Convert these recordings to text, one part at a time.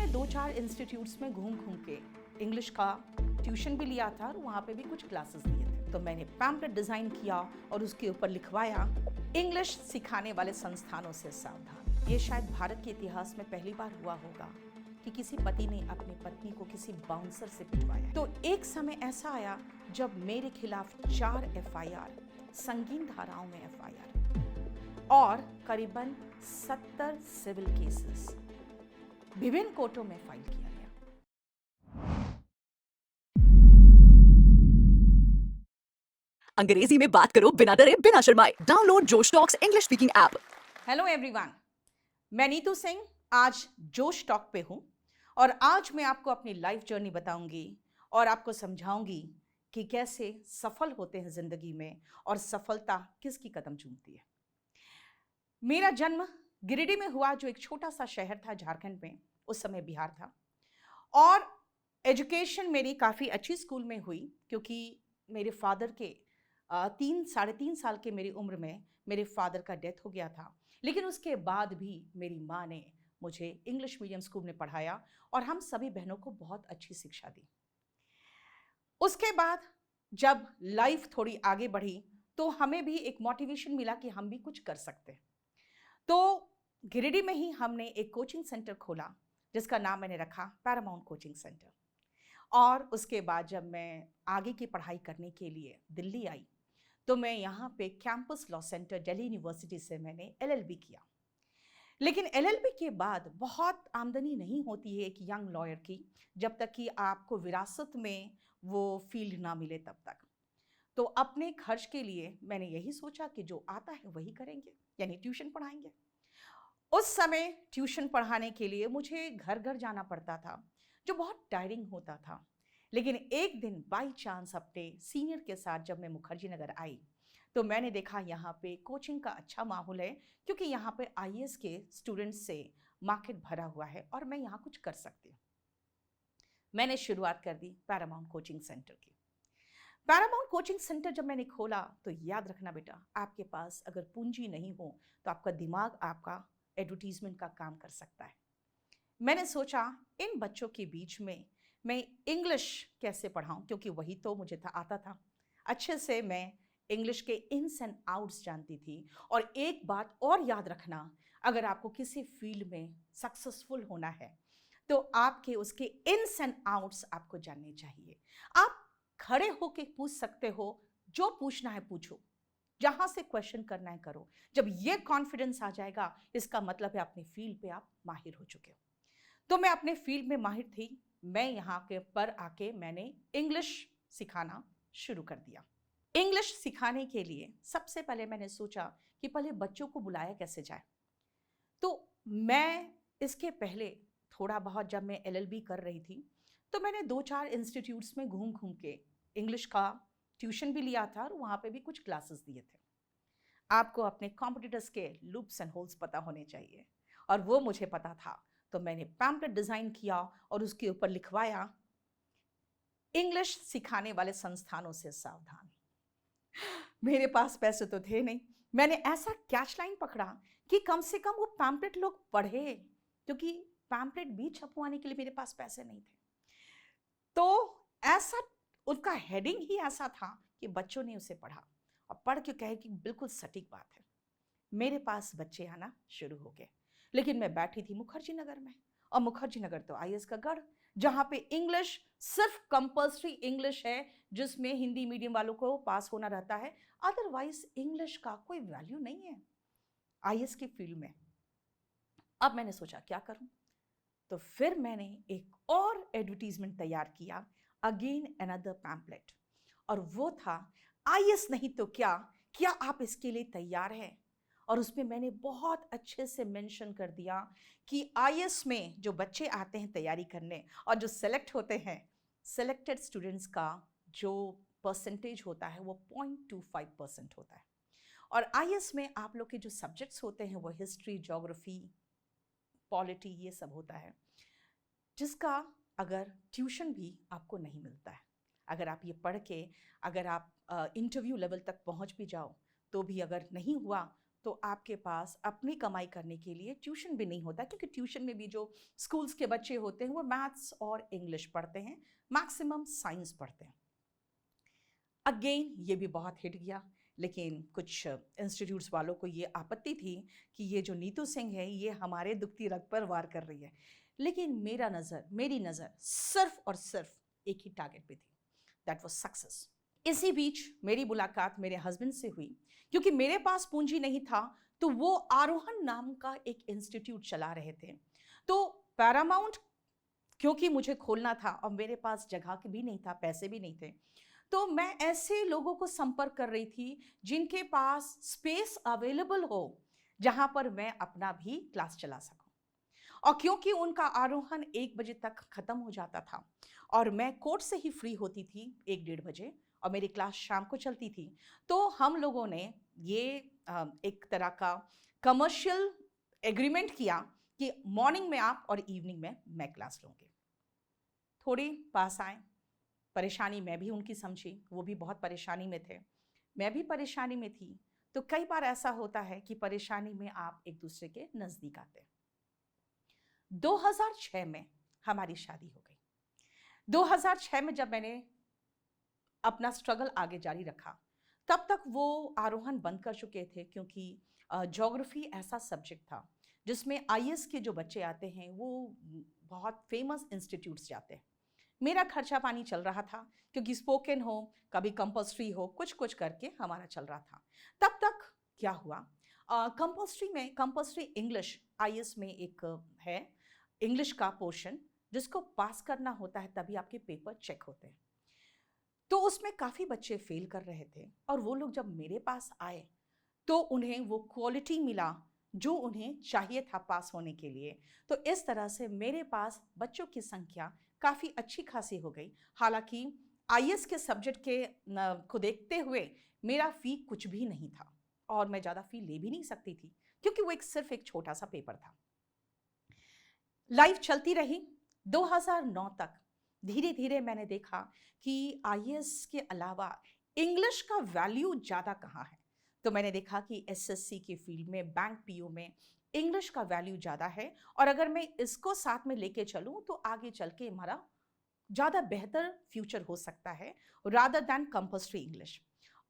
2-4 institutes में घूम घूम के इंग्लिश का ट्यूशन भी लिया था और वहाँ पे भी कुछ क्लासेस लिए थे। तो मैंने पैम्पलेट डिज़ाइन किया और उसके ऊपर लिखवाया, इंग्लिश सिखाने वाले संस्थानों से सावधान। ये शायद भारत के इतिहास में पहली बार हुआ होगा कि किसी पति ने अपनी पत्नी को किसी बाउंसर से पिटवाया। तो एक समय ऐसा आया जब मेरे खिलाफ 4 FIR, संगीन धाराओं में FIR और करीबन 70 सिविल केसेस विभिन्न कोर्टों में फाइल किया गया। अंग्रेजी में बात करो बिना डरे बिना शर्माए। डाउनलोड जोश talks English speaking app. Hello everyone, मैं नीतू सिंह आज जोश टॉक पे हूँ और आज मैं आपको अपनी लाइफ जर्नी बताऊंगी और आपको समझाऊंगी कि कैसे सफल होते हैं जिंदगी में और सफलता किसकी कदम चूमती है। मेरा जन्म गिरिडीह में हुआ, जो एक छोटा सा शहर था झारखंड में, उस समय बिहार था। और एजुकेशन मेरी काफ़ी अच्छी स्कूल में हुई क्योंकि मेरे फादर के 3-3.5 साल के मेरी उम्र में मेरे फादर का डेथ हो गया था। लेकिन उसके बाद भी मेरी माँ ने मुझे इंग्लिश मीडियम स्कूल में पढ़ाया और हम सभी बहनों को बहुत अच्छी शिक्षा दी। उसके बाद जब लाइफ थोड़ी आगे बढ़ी तो हमें भी एक मोटिवेशन मिला कि हम भी कुछ कर सकते हैं। तो गिरिडीह में ही हमने एक कोचिंग सेंटर खोला जिसका नाम मैंने रखा पैरामाउंट कोचिंग सेंटर। और उसके बाद जब मैं आगे की पढ़ाई करने के लिए दिल्ली आई तो मैं यहाँ पे campus law centre Delhi university से मैंने LLB किया। लेकिन LLB के बाद बहुत आमदनी नहीं होती है एक यंग लॉयर की, जब तक कि आपको विरासत में वो फील्ड ना मिले तब तक। तो अपने खर्च के लिए मैंने यही सोचा कि जो आता है वही करेंगे, यानी ट्यूशन पढ़ाएंगे। उस समय ट्यूशन पढ़ाने के लिए मुझे घर घर जाना पड़ता था, जो बहुत टायरिंग होता था। लेकिन एक दिन बाई चांस अपने सीनियर के साथ जब मैं मुखर्जी नगर आई तो मैंने देखा यहाँ पे कोचिंग का अच्छा माहौल है, क्योंकि यहाँ पे IAS के स्टूडेंट्स से मार्केट भरा हुआ है और मैं यहाँ कुछ कर सकती हूँ। मैंने शुरुआत कर दी पैरामाउंट कोचिंग सेंटर की। पैरामाउंट कोचिंग सेंटर जब मैंने खोला तो याद रखना बेटा, आपके पास अगर पूंजी नहीं हो तो आपका दिमाग आपका एडवर्टीजमेंट का काम कर सकता है। मैंने सोचा इन बच्चों के बीच में मैं इंग्लिश कैसे पढ़ाऊं, क्योंकि वही तो मुझे आता था अच्छे से। मैं इंग्लिश के इन्स एंड आउट्स जानती थी। और एक बात और याद रखना, अगर आपको किसी फील्ड में सक्सेसफुल होना है तो आपके उसके इन्स एंड आउट्स आपको जानने चाहिए। आप खड़े होके पूछ सकते हो, जो पूछना है पूछो, जहां से क्वेश्चन करना है करो। जब ये कॉन्फिडेंस आ जाएगा इसका मतलब है अपने फील्ड पे आप माहिर हो चुके हो। तो मैं अपने फील्ड में माहिर थी। मैं यहाँ के पर आके मैंने इंग्लिश सिखाना शुरू कर दिया। इंग्लिश सिखाने के लिए सबसे पहले मैंने सोचा कि पहले बच्चों को बुलाया कैसे जाए। तो मैं इसके पहले थोड़ा बहुत जब मैं LLB कर रही थी तो मैंने 2-4 इंस्टीट्यूट्स में घूम घूम के इंग्लिश का ट्यूशन भी लिया था और वहाँ पे भी कुछ क्लासेस दिए थे। आपको अपने कॉम्पिटिटर्स के लूप्स एंड होल्स पता होने चाहिए, और वो मुझे पता था। तो मैंने पैम्पलेट डिज़ाइन किया और उसके ऊपर लिखवाया, इंग्लिश सिखाने वाले संस्थानों से सावधान। मेरे पास पैसे तो थे नहीं। मैंने ऐसा कैच लाइन पकड़ा कि कम से कम वो पैम्पलेट लोग पढ़े, क्योंकि पैम्पलेट भी छपवाने के लिए मेरे पास पैसे नहीं थे। तो ऐसा उनका हेडिंग ही ऐसा था कि बच्चों ने उसे पढ़ा और पढ़ के कहे कि बिल्कुल सटीक बात है। मेरे पास बच्चे आना शुरू हो गए। लेकिन मैं बैठी थी मुखर्जी नगर में, और मुखर्जी नगर तो IAS का गढ़, जहां पे इंग्लिश सिर्फ कंपल्सरी इंग्लिश है, जिसमें हिंदी मीडियम वालों को पास होना रहता है। अदरवाइज इंग्लिश का कोई वैल्यू नहीं है IAS की फील्ड में। अब मैंने सोचा क्या करूं, तो फिर मैंने एक और एडवर्टीजमेंट तैयार किया, अगेन अनदर पैम्पलेट, और वो था IAS नहीं तो क्या आप इसके लिए तैयार हैं। और उसमें मैंने बहुत अच्छे से मेंशन कर दिया कि IAS में जो बच्चे आते हैं तैयारी करने और जो सेलेक्ट होते हैं, सेलेक्टेड स्टूडेंट्स का जो परसेंटेज होता है वो 0.25% होता है। और IAS में आप लोग के जो सब्जेक्ट्स होते हैं वो हिस्ट्री, ज्योग्राफी, पॉलिटी, ये सब होता है, जिसका अगर ट्यूशन भी आपको नहीं मिलता है। अगर आप ये पढ़ के अगर आप इंटरव्यू लेवल तक पहुंच भी जाओ तो भी अगर नहीं हुआ तो आपके पास अपनी कमाई करने के लिए ट्यूशन भी नहीं होता, क्योंकि ट्यूशन में भी जो स्कूल्स के बच्चे होते हैं वो मैथ्स और इंग्लिश पढ़ते हैं, मैक्सिमम साइंस पढ़ते हैं। अगेन ये भी बहुत हिट गया, लेकिन कुछ इंस्टीट्यूट्स वालों को ये आपत्ति थी कि ये जो नीतू सिंह है ये हमारे दुखती रग पर वार कर रही है। लेकिन मेरी नज़र सिर्फ और सिर्फ एक ही टारगेट पे थी, दैट वाज सक्सेस। इसी बीच मेरी मुलाकात मेरे हस्बैंड से हुई, क्योंकि मेरे पास पूंजी नहीं था, तो वो आरोहण नाम का एक इंस्टीट्यूट चला रहे थे। तो पैरामाउंट क्योंकि मुझे खोलना था और मेरे पास जगह भी नहीं था, पैसे भी नहीं थे, तो मैं ऐसे लोगों को संपर्क कर रही थी जिनके पास स्पेस अवेलेबल हो जहां पर मैं अपना भी क्लास चला सकूं। और क्योंकि उनका आरोहण 1 बजे तक खत्म हो जाता था और मैं कोर्ट से ही फ्री होती थी 1-1:30 बजे, और मेरी क्लास शाम को चलती थी, तो हम लोगों ने ये एक तरह का कमर्शियल एग्रीमेंट किया कि मॉर्निंग में आप और इवनिंग में मैं क्लास लूँगी। थोड़ी पास आए, परेशानी मैं भी उनकी समझी, वो भी बहुत परेशानी में थे, मैं भी परेशानी में थी। तो कई बार ऐसा होता है कि परेशानी में आप एक दूसरे के नज़दीक आते हैं। 2006 में हमारी शादी हो गई। 2006 में जब मैंने अपना स्ट्रगल आगे जारी रखा, तब तक वो आरोहण बंद कर चुके थे, क्योंकि ज्योग्राफी ऐसा सब्जेक्ट था जिसमें आईएएस के जो बच्चे आते हैं वो बहुत फेमस इंस्टीट्यूट्स जाते हैं। मेरा खर्चा पानी चल रहा था, क्योंकि स्पोकन हो, कभी कंपल्सरी हो, कुछ कुछ करके हमारा चल रहा था। तब तक क्या हुआ, कंपल्सरी इंग्लिश आईएएस में एक है इंग्लिश का पोर्शन जिसको पास करना होता है, तभी आपके पेपर चेक होते हैं। तो उसमें काफ़ी बच्चे फेल कर रहे थे, और वो लोग जब मेरे पास आए तो उन्हें वो क्वालिटी मिला जो उन्हें चाहिए था पास होने के लिए। तो इस तरह से मेरे पास बच्चों की संख्या काफ़ी अच्छी खासी हो गई। हालांकि आईएएस के सब्जेक्ट के को देखते हुए मेरा फ़ी कुछ भी नहीं था, और मैं ज़्यादा फ़ी ले भी नहीं सकती थी, क्योंकि वो सिर्फ एक छोटा सा पेपर था। लाइफ चलती रही। 2009 तक धीरे धीरे मैंने देखा कि आईएएस के अलावा इंग्लिश का वैल्यू ज़्यादा कहाँ है। तो मैंने देखा कि एसएससी के फील्ड में, बैंक पीओ में इंग्लिश का वैल्यू ज़्यादा है, और अगर मैं इसको साथ में लेके चलूँ तो आगे चल के हमारा ज़्यादा बेहतर फ्यूचर हो सकता है रादर दैन कंपल्सरी इंग्लिश।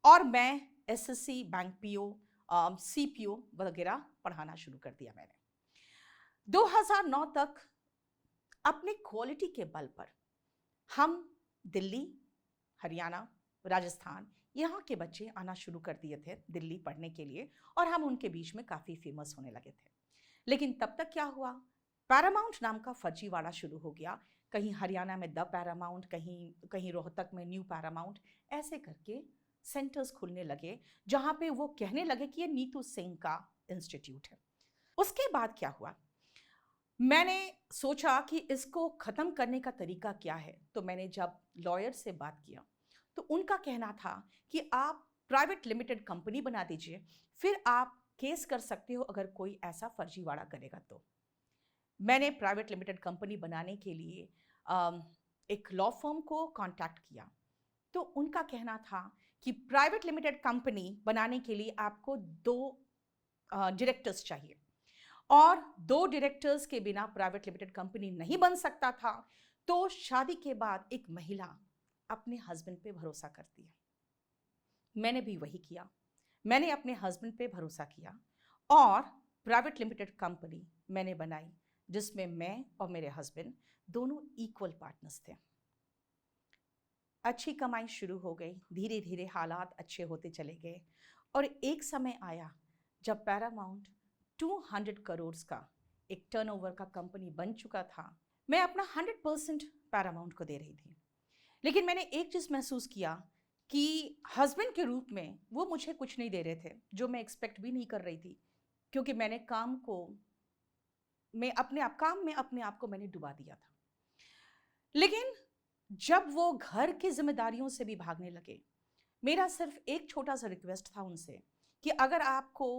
और मैं एसएससी, बैंक पीओ, सीपीओ वगैरह पढ़ाना शुरू कर दिया मैंने। 2009 तक अपने क्वालिटी के बल पर हम दिल्ली, हरियाणा, राजस्थान, यहाँ के बच्चे आना शुरू कर दिए थे दिल्ली पढ़ने के लिए, और हम उनके बीच में काफ़ी फेमस होने लगे थे। लेकिन तब तक क्या हुआ, पैरामाउंट नाम का फर्जीवाड़ा शुरू हो गया। कहीं हरियाणा में द पैरामाउंट, कहीं रोहतक में न्यू पैरामाउंट, ऐसे करके सेंटर्स खुलने लगे जहाँ पे वो कहने लगे कि ये नीतू सिंह का इंस्टीट्यूट है। उसके बाद क्या हुआ, मैंने सोचा कि इसको ख़त्म करने का तरीका क्या है। तो मैंने जब लॉयर से बात किया तो उनका कहना था कि आप प्राइवेट लिमिटेड कंपनी बना दीजिए, फिर आप केस कर सकते हो अगर कोई ऐसा फर्जीवाड़ा करेगा तो। मैंने प्राइवेट लिमिटेड कंपनी बनाने के लिए एक लॉ फर्म को कांटेक्ट किया, तो उनका कहना था कि प्राइवेट लिमिटेड कंपनी बनाने के लिए आपको 2 डायरेक्टर्स चाहिए, और 2 डायरेक्टर्स के बिना प्राइवेट लिमिटेड कंपनी नहीं बन सकता था। तो शादी के बाद एक महिला अपने हस्बैंड पे भरोसा करती है। मैंने भी वही किया, मैंने अपने हस्बैंड पे भरोसा किया और प्राइवेट लिमिटेड कंपनी मैंने बनाई, जिसमें मैं और मेरे हस्बैंड दोनों इक्वल पार्टनर्स थे। अच्छी कमाई शुरू हो गई, धीरे धीरे हालात अच्छे होते चले गए, और एक समय आया जब पैरामाउंट 200 करोड़ का एक टर्नओवर का कंपनी बन चुका था। मैं अपना 100% पैरामाउंट को दे रही थी, लेकिन मैंने एक चीज़ महसूस किया कि हस्बैंड के रूप में वो मुझे कुछ नहीं दे रहे थे, जो मैं एक्सपेक्ट भी नहीं कर रही थी, क्योंकि मैंने काम में अपने आप को मैंने डुबा दिया था। लेकिन जब वो घर की जिम्मेदारियों से भी भागने लगे, मेरा सिर्फ एक छोटा सा रिक्वेस्ट था उनसे कि अगर आपको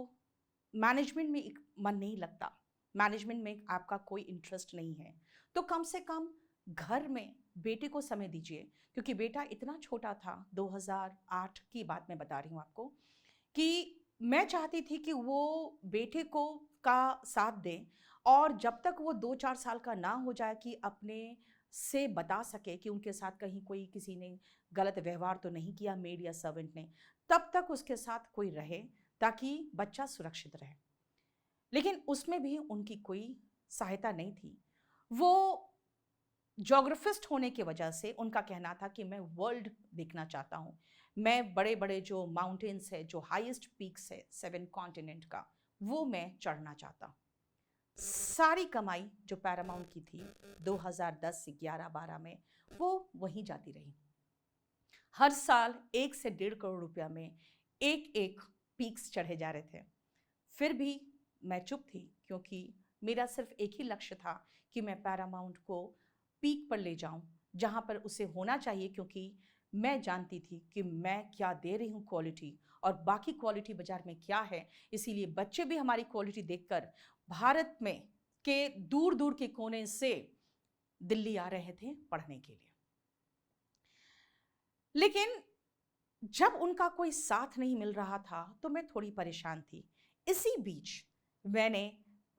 मैनेजमेंट में मन नहीं लगता, मैनेजमेंट में आपका कोई इंटरेस्ट नहीं है, तो कम से कम घर में बेटे को समय दीजिए। क्योंकि बेटा इतना छोटा था, 2008 की बात मैं बता रही हूँ आपको, कि मैं चाहती थी कि वो बेटे को का साथ दें और जब तक वो 2-4 साल का ना हो जाए कि अपने से बता सके कि उनके साथ कहीं कोई किसी ने गलत व्यवहार तो नहीं किया, मेड या सर्वेंट ने, तब तक उसके साथ कोई रहे ताकि बच्चा सुरक्षित रहे। लेकिन उसमें भी उनकी कोई सहायता नहीं थी। वो ज्योग्राफिस्ट होने की वजह से उनका कहना था कि मैं वर्ल्ड देखना चाहता हूँ। मैं बड़े-बड़े जो माउंटेन्स है, जो हाईएस्ट पीक्स है 7 कॉन्टिनेंट का, वो मैं चढ़ना चाहता हूँ। सारी कमाई जो पैरामाउंट की थी 2010 से 11-12 में, वो वहीं जाती रही। हर साल 1 से 1.5 करोड़ रुपया में एक-एक पीक्स चढ़े जा रहे थे। फिर भी मैं चुप थी क्योंकि मेरा सिर्फ एक ही लक्ष्य था कि मैं पैरामाउंट को पीक पर ले जाऊं, जहां पर उसे होना चाहिए, क्योंकि मैं जानती थी कि मैं क्या दे रही हूं क्वालिटी और बाकी क्वालिटी बाजार में क्या है। इसीलिए बच्चे भी हमारी क्वालिटी देखकर भारत में के दूर दूर के कोने से दिल्ली आ रहे थे पढ़ने के लिए। लेकिन जब उनका कोई साथ नहीं मिल रहा था तो मैं थोड़ी परेशान थी। इसी बीच मैंने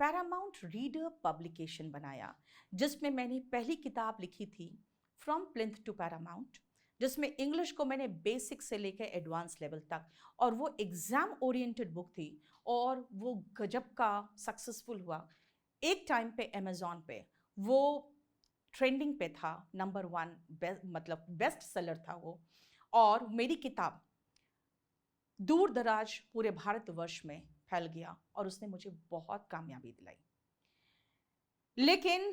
पैरामाउंट रीडर पब्लिकेशन बनाया, जिसमें मैंने पहली किताब लिखी थी फ्रॉम प्लिंथ टू पैरामाउंट, जिसमें इंग्लिश को मैंने बेसिक से लेकर एडवांस लेवल तक, और वो एग्जाम ओरिएंटेड बुक थी और वो गजब का सक्सेसफुल हुआ। एक टाइम पे अमेजॉन पे वो ट्रेंडिंग पे था, नंबर 1 मतलब बेस्ट सेलर था वो। और मेरी किताब दूर दराज पूरे भारतवर्ष में फैल गया और उसने मुझे बहुत कामयाबी दिलाई। लेकिन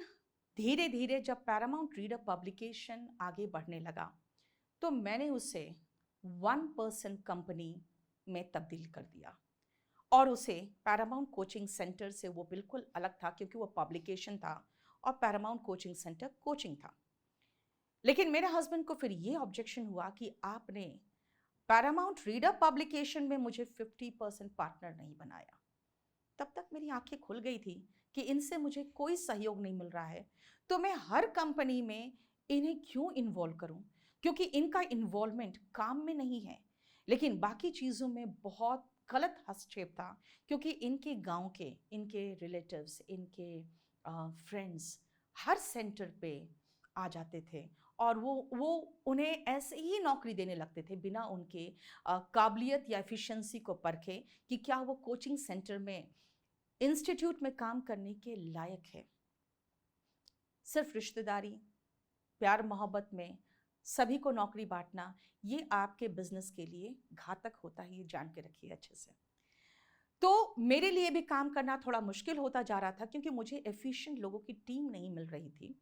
धीरे धीरे जब पैरामाउंट रीडर पब्लिकेशन आगे बढ़ने लगा तो मैंने उसे 1% कंपनी में तब्दील कर दिया और उसे पैरामाउंट कोचिंग सेंटर से वो बिल्कुल अलग था, क्योंकि वो पब्लिकेशन था और पैरामाउंट कोचिंग सेंटर कोचिंग था। लेकिन मेरे हस्बैंड को फिर ये ऑब्जेक्शन हुआ कि आपने पैरामाउंट रीडर पब्लिकेशन में मुझे 50% पार्टनर नहीं बनाया। तब तक मेरी आंखें खुल गई थी कि इनसे मुझे कोई सहयोग नहीं मिल रहा है, तो मैं हर कंपनी में इन्हें क्यों इन्वॉल्व करूं, क्योंकि इनका इन्वॉल्वमेंट काम में नहीं है लेकिन बाकी चीज़ों में बहुत गलत हस्तक्षेप था, क्योंकि इनके गांव के, इनके रिलेटिव्स, इनके फ्रेंड्स हर सेंटर पे आ जाते थे और वो उन्हें ऐसे ही नौकरी देने लगते थे बिना उनके काबिलियत या एफिशिएंसी को परखे कि क्या वो कोचिंग सेंटर में, इंस्टीट्यूट में काम करने के लायक है। सिर्फ रिश्तेदारी, प्यार मोहब्बत में सभी को नौकरी बांटना, ये आपके बिजनेस के लिए घातक होता है, ये जान के रखिए अच्छे से। तो मेरे लिए भी काम करना थोड़ा मुश्किल होता जा रहा था, क्योंकि मुझे एफिशिएंट लोगों की टीम नहीं मिल रही थी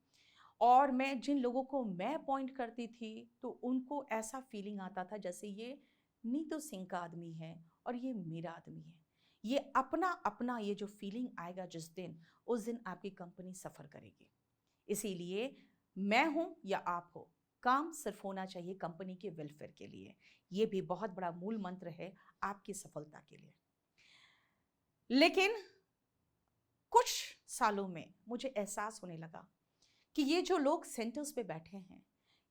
और मैं जिन लोगों को मैं अपॉइंट करती थी तो उनको ऐसा फीलिंग आता था जैसे ये नीतू सिंह का आदमी है और ये मेरा आदमी है। ये अपना अपना ये जो फीलिंग आएगा जिस दिन, उस दिन आपकी कंपनी सफ़र करेगी। इसीलिए मैं हूं या आप हो, काम सिर्फ होना चाहिए कंपनी के वेलफेयर के लिए। ये भी बहुत बड़ा मूल मंत्र है आपकी सफलता के लिए। लेकिन कुछ सालों में मुझे एहसास होने लगा कि ये जो लोग सेंटर्स पे बैठे हैं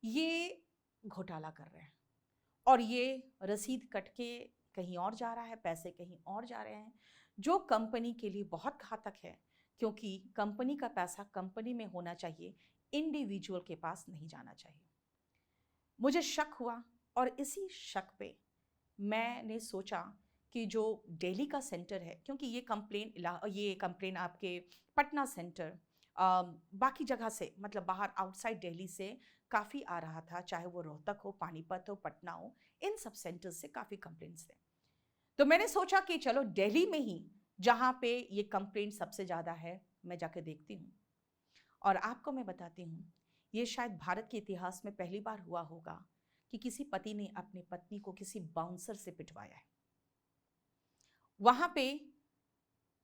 ये घोटाला कर रहे हैं और ये रसीद कट के कहीं और जा रहा है, पैसे कहीं और जा रहे हैं, जो कंपनी के लिए बहुत घातक है, क्योंकि कंपनी का पैसा कंपनी में होना चाहिए, इंडिविजुअल के पास नहीं जाना चाहिए। मुझे शक हुआ और इसी शक पे मैंने सोचा कि जो दिल्ली का सेंटर है, क्योंकि ये कंप्लेन आपके पटना सेंटर बाकी जगह से, मतलब बाहर आउटसाइड दिल्ली से काफ़ी आ रहा था, चाहे वो रोहतक हो, पानीपत हो, पटना हो, इन सब सेंटर्स से काफ़ी कंप्लेंट्स थे। तो मैंने सोचा कि चलो दिल्ली में ही जहाँ पे ये कंप्लेंट सबसे ज़्यादा है, मैं जाके देखती हूँ। और आपको मैं बताती हूँ, ये शायद भारत के इतिहास में पहली बार हुआ होगा कि किसी पति ने अपनी पत्नी को किसी बाउंसर से पिटवाया है। वहाँ पे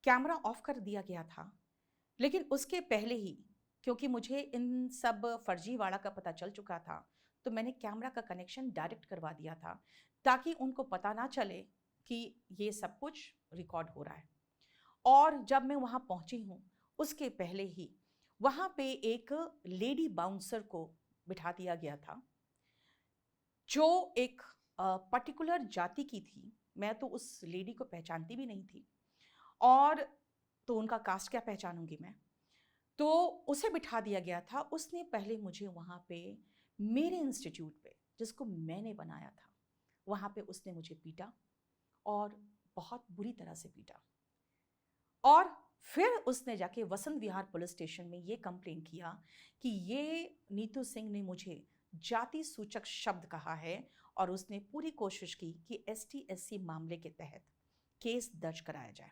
कैमरा ऑफ कर दिया गया था, लेकिन उसके पहले ही, क्योंकि मुझे इन सब फर्जीवाड़ा का पता चल चुका था, तो मैंने कैमरा का कनेक्शन डायरेक्ट करवा दिया था ताकि उनको पता ना चले कि ये सब कुछ रिकॉर्ड हो रहा है। और जब मैं वहाँ पहुँची हूँ, उसके पहले ही वहाँ पे एक लेडी बाउंसर को बिठा दिया गया था, जो एक पर्टिकुलर जाति की थी। मैं तो उस लेडी को पहचानती भी नहीं थी, और तो उनका कास्ट क्या पहचानूंगी मैं। तो उसे बिठा दिया गया था। उसने पहले मुझे वहाँ पे मेरे इंस्टीट्यूट पे, जिसको मैंने बनाया था, वहाँ पे उसने मुझे पीटा, और बहुत बुरी तरह से पीटा। और फिर उसने जाके वसंत विहार पुलिस स्टेशन में ये कंप्लेन किया कि ये नीतू सिंह ने मुझे जाति सूचक शब्द कहा है, और उसने पूरी कोशिश की कि ST/SC मामले के तहत केस दर्ज कराया जाए।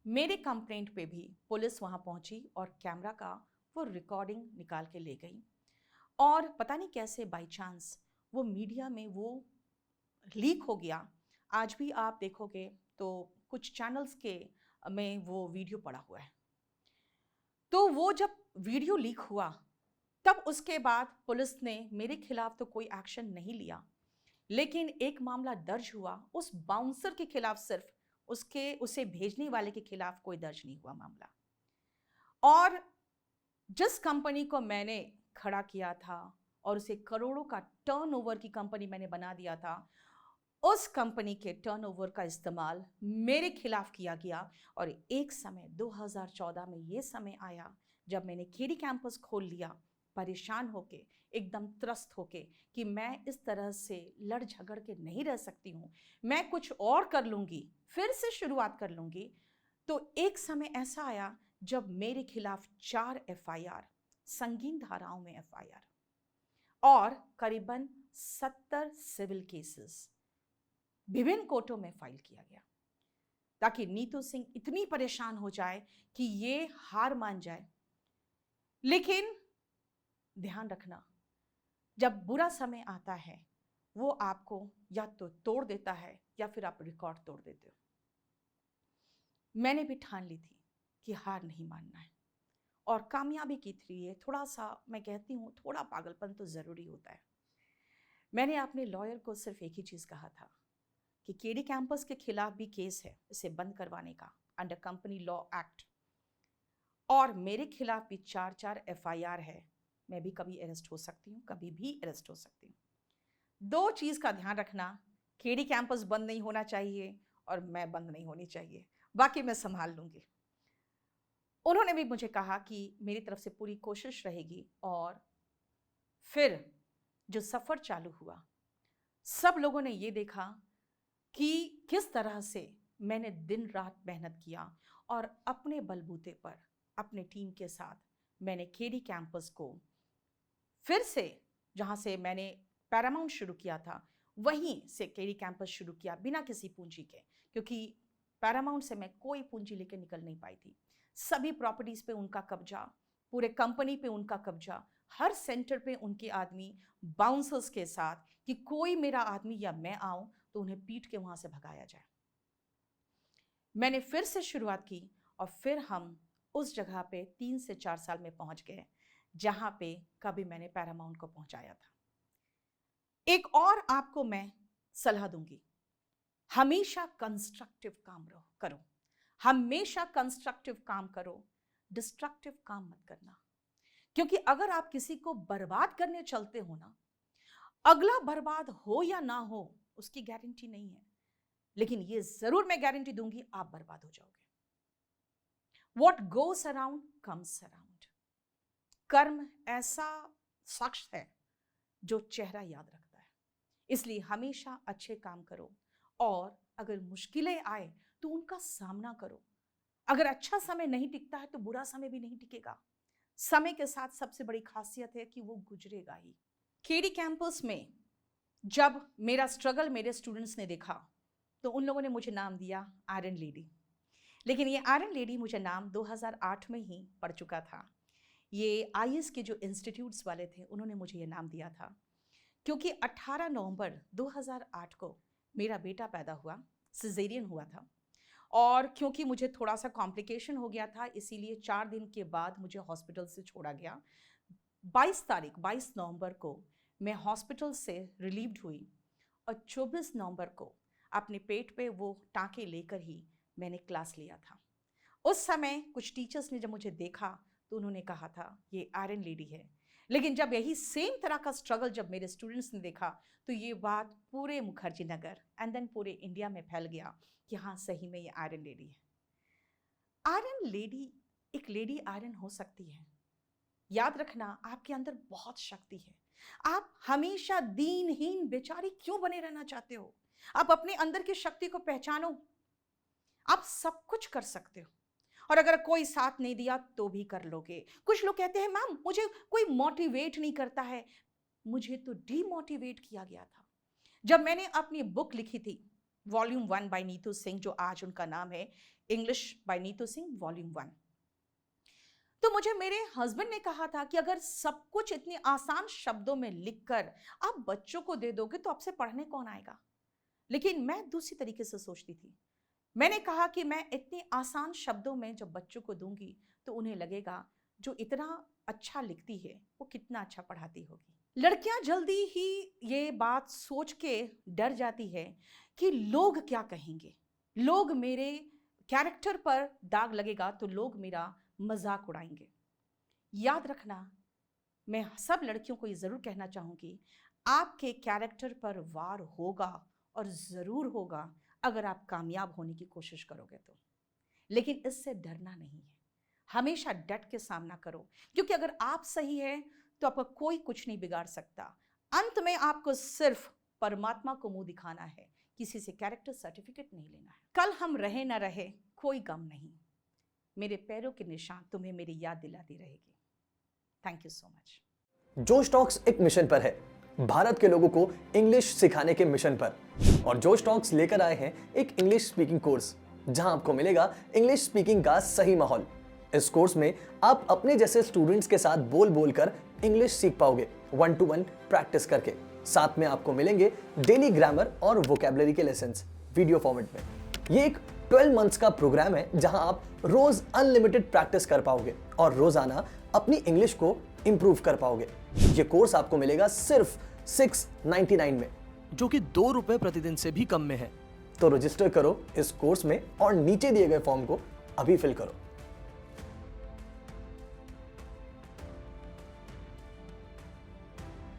मेरे कंप्लेंट पे भी पुलिस वहाँ पहुंची और कैमरा का वो रिकॉर्डिंग निकाल के ले गई, और पता नहीं कैसे बाय चांस वो मीडिया में वो लीक हो गया। आज भी आप देखोगे तो कुछ चैनल्स के में वो वीडियो पड़ा हुआ है। तो वो जब वीडियो लीक हुआ, तब उसके बाद पुलिस ने मेरे खिलाफ तो कोई एक्शन नहीं लिया, लेकिन एक मामला दर्ज हुआ उस बाउंसर के खिलाफ, सिर्फ उसे भेजने वाले के खिलाफ कोई दर्ज नहीं हुआ मामला। और जिस कंपनी को मैंने खड़ा किया था और उसे करोड़ों का टर्नओवर की कंपनी मैंने बना दिया था, उस कंपनी के टर्नओवर का इस्तेमाल मेरे खिलाफ किया गया। और एक समय 2014 में ये समय आया जब मैंने केडी कैंपस खोल लिया, परेशान होके, एकदम त्रस्त होके कि मैं इस तरह से लड़ झगड़ के नहीं रह सकती हूँ, मैं कुछ और कर लूँगी, फिर से शुरुआत कर लूँगी। तो एक समय ऐसा आया जब मेरे खिलाफ 4 FIR, संगीन धाराओं में FIR, और करीबन 70 सिविल केसेस विभिन्न कोर्टों में फाइल किया गया, ताकि नीतू सिंह इतनी परेशान हो जाए कि ये हार मान जाए। लेकिन ध्यान रखना, जब बुरा समय आता है वो आपको या तो तोड़ देता है या फिर आप रिकॉर्ड तोड़ देते हो। मैंने भी ठान ली थी कि हार नहीं मानना है, और कामयाबी की थी ये। थोड़ा सा, मैं कहती हूँ, थोड़ा पागलपन तो ज़रूरी होता है। मैंने अपने लॉयर को सिर्फ एक ही चीज़ कहा था कि केडी कैंपस के खिलाफ भी केस है इसे बंद करवाने का अंडर कंपनी लॉ एक्ट, और मेरे खिलाफ भी 4 FIR है। मैं भी कभी अरेस्ट हो सकती हूँ, कभी भी अरेस्ट हो सकती हूँ। 2 चीज़ का ध्यान रखना, केडी कैंपस बंद नहीं होना चाहिए और मैं बंद नहीं होनी चाहिए, बाकी मैं संभाल लूँगी। उन्होंने भी मुझे कहा कि मेरी तरफ से पूरी कोशिश रहेगी। और फिर जो सफ़र चालू हुआ, सब लोगों ने ये देखा कि किस तरह से मैंने दिन रात मेहनत किया, और अपने बलबूते पर अपने टीम के साथ मैंने केडी कैंपस को फिर से, जहाँ से मैंने पैरामाउंट शुरू किया था, वहीं से केडी कैंपस शुरू किया बिना किसी पूंजी के, क्योंकि पैरामाउंट से मैं कोई पूंजी लेकर निकल नहीं पाई थी। सभी प्रॉपर्टीज़ पे उनका कब्जा, पूरे कंपनी पे उनका कब्जा, हर सेंटर पे उनके आदमी बाउंसर्स के साथ, कि कोई मेरा आदमी या मैं आऊं तो उन्हें पीट के वहां से भगाया जाए। मैंने फिर से शुरुआत की, और फिर हम उस जगह पे 3 से 4 साल में पहुंच गए जहां पे कभी मैंने पैरामाउंट को पहुंचाया था। एक और आपको मैं सलाह दूंगी, हमेशा कंस्ट्रक्टिव काम करो, हमेशा कंस्ट्रक्टिव काम करो, डिस्ट्रक्टिव काम मत करना। क्योंकि अगर आप किसी को बर्बाद करने चलते हो ना, अगला बर्बाद हो या ना हो उसकी गारंटी नहीं है, लेकिन ये जरूर मैं गारंटी दूंगी, आप बर्बाद हो जाओगे। What goes around comes around। कर्म ऐसा शख्स है जो चेहरा याद रखता है, इसलिए हमेशा अच्छे काम करो, और अगर मुश्किलें आए तो उनका सामना करो। अगर अच्छा समय नहीं टिकता है तो बुरा समय भी नहीं टिकेगा। समय के साथ सबसे बड़ी खासियत है कि वो गुजरेगा ही। केडी कैंपस में जब मेरा स्ट्रगल मेरे स्टूडेंट्स ने देखा, तो उन लोगों ने मुझे नाम दिया आयरन लेडी। लेकिन ये आयरन लेडी मुझे नाम 2008 में ही पड़ चुका था। ये IAS के जो इंस्टीट्यूट्स वाले थे उन्होंने मुझे ये नाम दिया था, क्योंकि 18 नवंबर 2008 को मेरा बेटा पैदा हुआ, सिजेरियन हुआ था। और क्योंकि मुझे थोड़ा सा कॉम्प्लिकेशन हो गया था, इसीलिए 4 दिन के बाद मुझे हॉस्पिटल से छोड़ा गया। 22 नवंबर को मैं हॉस्पिटल से रिलीव्ड हुई, और 24 नवंबर को अपने पेट पे वो टाँके लेकर ही मैंने क्लास लिया था। उस समय कुछ टीचर्स ने जब मुझे देखा तो उन्होंने कहा था ये आयरन लेडी है, लेकिन जब यही सेम तरह का स्ट्रगल जब मेरे स्टूडेंट्स ने देखा तो ये बात पूरे मुखर्जी नगर एंड देन पूरे इंडिया में फैल गया कि हाँ सही में ये आयरन लेडी है। आयरन लेडी एक लेडी आयरन हो सकती है। याद रखना, आपके अंदर बहुत शक्ति है। आप हमेशा दीनहीन बेचारी क्यों बने रहना चाहते हो? आप अपने अंदर की शक्ति को पहचानो। आप सब कुछ कर सकते हो और अगर कोई साथ नहीं दिया तो भी कर लोगे। कुछ लोग कहते हैं मैम मुझे कोई मोटिवेट नहीं करता है। मुझे तो डीमोटिवेट किया गया था जब मैंने अपनी बुक लिखी थी वॉल्यूम 1 बाय नीतू सिंह, जो आज उनका नाम है English by Neetu Singh volume 1। तो मुझे मेरे हस्बैंड ने कहा था कि अगर सब कुछ इतने आसान शब्दों में लिखकर आप बच्चों को दे दोगे तो आपसे पढ़ने कौन आएगा। लेकिन मैं दूसरी तरीके से सोचती थी। मैंने कहा कि मैं इतने आसान शब्दों में जब बच्चों को दूंगी तो उन्हें लगेगा जो इतना अच्छा लिखती है वो कितना अच्छा पढ़ाती होगी। लड़कियां जल्दी ही ये बात सोच के डर जाती है कि लोग क्या कहेंगे, लोग मेरे कैरेक्टर पर दाग लगेगा तो लोग मेरा मजाक उड़ाएंगे। याद रखना, मैं सब लड़कियों को ये जरूर कहना चाहूंगी, आपके कैरेक्टर पर वार होगा और जरूर होगा अगर आप कामयाब होने की कोशिश करोगे तो। लेकिन इससे डरना नहीं है, हमेशा डट के सामना करो, क्योंकि अगर आप सही है तो आपका कोई कुछ नहीं बिगाड़ सकता। अंत में आपको सिर्फ परमात्मा को मुंह दिखाना है, किसी से कैरेक्टर सर्टिफिकेट नहीं लेना है। कल हम रहे ना रहे कोई गम नहीं, मेरे पैरों के निशान तुम्हें मेरी याद दिलाती रहेगी। Thank you so much. जोश टॉक्स एक मिशन पर है, भारत के लोगों को इंग्लिश सिखाने के मिशन पर। और जोश टॉक्स लेकर आए हैं एक इंग्लिश स्पीकिंग कोर्स, जहां आपको मिलेगा इंग्लिश स्पीकिंग का सही माहौल। इस कोर्स में आप अपने जैसे स्टूडेंट्स के साथ बोल बोल कर इंग्लिश सीख पाओगे, 1-to-1 प्रैक्टिस करके। साथ में आपको मिलेंगे डेली ग्रामर और वोकैबुलरी के लेसन्स वीडियो फॉर्मेट में। ये एक 12 मंथ्स का प्रोग्राम है जहां आप रोज अनलिमिटेड प्रैक्टिस कर पाओगे और रोजाना अपनी इंग्लिश को इंप्रूव कर पाओगे। ये कोर्स आपको मिलेगा सिर्फ 699 में, जो कि 2 रुपए प्रतिदिन से भी कम में है। तो रजिस्टर करो इस कोर्स में और नीचे दिए गए फॉर्म को अभी फिल करो।